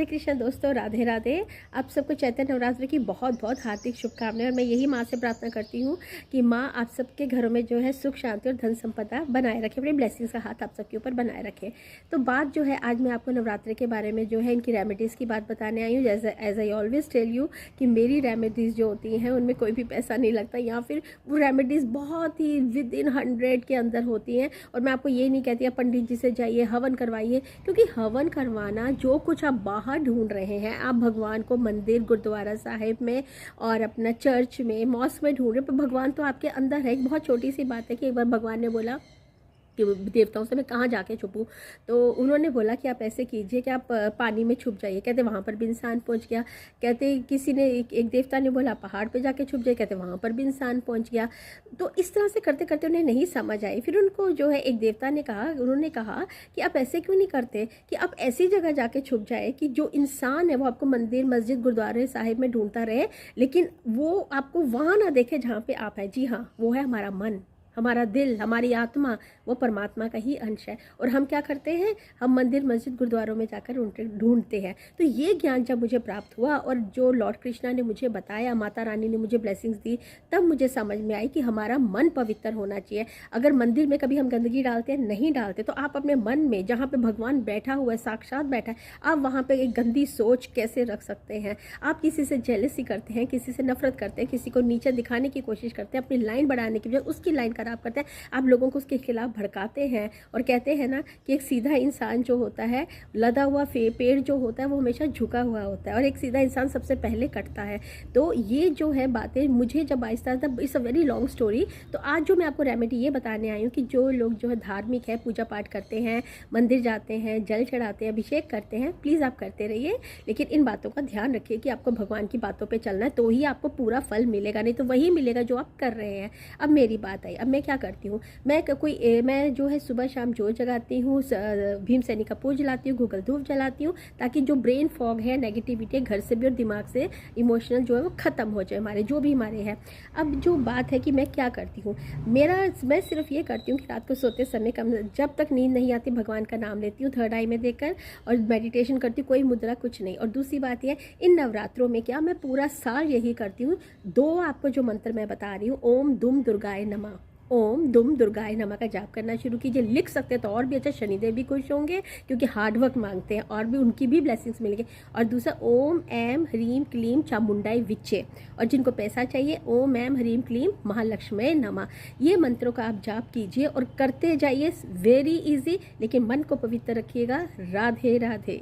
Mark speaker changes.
Speaker 1: राधे कृष्ण दोस्तों, राधे राधे। आप सबको चैतन्य नवरात्रि की बहुत बहुत हार्दिक शुभकामनाएं। और मैं यही माँ से प्रार्थना करती हूँ कि माँ आप सबके घरों में जो है सुख शांति और धन संपदा बनाए रखे, अपनी ब्लेसिंग्स का हाथ आप सबके ऊपर बनाए रखे। तो बात जो है, आज मैं आपको नवरात्रि के बारे में जो है इनकी रेमेडीज़ की बात बताने आई हूँ। As I always tell you कि मेरी रेमेडीज़ जो होती हैं उनमें कोई भी पैसा नहीं लगता, या फिर वो रेमेडीज़ बहुत ही विद इन 100 के अंदर होती हैं। और मैं आपको ये नहीं कहती आप पंडित जी से जाइए हवन करवाइए, क्योंकि हवन करवाना जो कुछ आप बाहर ढूंढ रहे हैं, आप भगवान को मंदिर गुरुद्वारा साहिब में और अपना चर्च में मॉस्क में ढूंढ रहे, पर भगवान तो आपके अंदर है। एक बहुत छोटी सी बात है कि एक बार भगवान ने बोला कि देवताओं से मैं कहाँ जाके छुपूं, तो उन्होंने बोला कि आप ऐसे कीजिए कि आप पानी में छुप जाइए। कहते वहाँ पर भी इंसान पहुँच गया। कहते किसी ने एक देवता ने बोला पहाड़ पे जाके छुप जाइए, कहते वहाँ पर भी इंसान पहुँच गया। तो इस तरह से करते करते उन्हें नहीं समझ आई। फिर उनको जो है एक देवता ने कहा, उन्होंने कहा कि आप ऐसे क्यों नहीं करते कि आप ऐसी जगह जाके छुप जाए कि जो इंसान है वो आपको मंदिर मस्जिद गुरुद्वारे साहिब में ढूंढता रहे, लेकिन वो आपको वहाँ ना देखे जहाँ पे आप हैं। जी हाँ, वो है हमारा मन, हमारा दिल, हमारी आत्मा, वो परमात्मा का ही अंश है। और हम क्या करते हैं, हम मंदिर मस्जिद गुरुद्वारों में जाकर उनके ढूंढते हैं। तो ये ज्ञान जब मुझे प्राप्त हुआ और जो लॉर्ड कृष्णा ने मुझे बताया, माता रानी ने मुझे ब्लेसिंग्स दी, तब मुझे समझ में आई कि हमारा मन पवित्र होना चाहिए। अगर मंदिर में कभी हम गंदगी डालते हैं, नहीं डालते, तो आप अपने मन में जहाँ पे भगवान बैठा हुआ है, साक्षात बैठा है, आप वहाँ पे एक गंदी सोच कैसे रख सकते हैं। आप किसी से जेलसी करते हैं, किसी से नफरत करते हैं, किसी को नीचे दिखाने की कोशिश करते हैं, अपनी लाइन बढ़ाने की बजाय उसकी लाइन खराब करते हैं। आप लोगों को उसके खिलाफ भड़काते हैं और कहते हैं ना कि एक सीधा इंसान जो होता है, लदा हुआ पेड़ जो होता है वो हमेशा झुका हुआ होता है, और एक सीधा इंसान सबसे पहले कटता है। तो ये जो है बातें मुझे जब Aahista Aahista, it's a very long story. तो आज जो मैं आपको रेमेडी ये बताने आई हूँ कि जो लोग जो है धार्मिक है, पूजा पाठ करते हैं, मंदिर जाते हैं, जल चढ़ाते हैं, अभिषेक करते हैं, प्लीज़ आप करते रहिए, लेकिन इन बातों का ध्यान रखिए कि आपको भगवान की बातों पर चलना है, तो ही आपको पूरा फल मिलेगा, नहीं तो वही मिलेगा जो आप कर रहे हैं। अब मेरी बात आई, अब मैं क्या करती हूँ, मैं जो है सुबह शाम जोत जगाती हूँ, भीम सैनी कपूर जलाती हूँ, गूगल धूप जलाती हूँ, ताकि जो ब्रेन फॉग है, नेगेटिविटी है, घर से भी और दिमाग से इमोशनल जो है वो ख़त्म हो जाए, हमारे जो भी हमारे हैं। अब जो बात है कि मैं क्या करती हूँ, मैं सिर्फ ये करती हूँ कि रात को सोते समय जब तक नींद नहीं आती भगवान का नाम लेती हूँ थर्ड आई में देकर, और मेडिटेशन करती हूँ, कोई मुद्रा कुछ नहीं। और दूसरी बात यह, इन नवरात्रों में क्या मैं पूरा साल यही करती हूँ। दो आपको जो मंत्र मैं बता रही हूँ, ओम दुम दुर्गाय नमः, ओम दुम दुर्गाय नमः का जाप करना शुरू कीजिए। लिख सकते हैं तो और भी अच्छा, शनिदेव भी खुश होंगे क्योंकि हार्डवर्क मांगते हैं, और भी उनकी भी ब्लेसिंग्स मिलेंगे। और दूसरा, ओम एम ह्रीम क्लीम चामुंडाई विच्चे, और जिनको पैसा चाहिए, ओम एम ह्रीम क्लीम महालक्ष्मी नमः। ये मंत्रों का आप जाप कीजिए और करते जाइए, वेरी इजी, लेकिन मन को पवित्र रखिएगा। राधे राधे।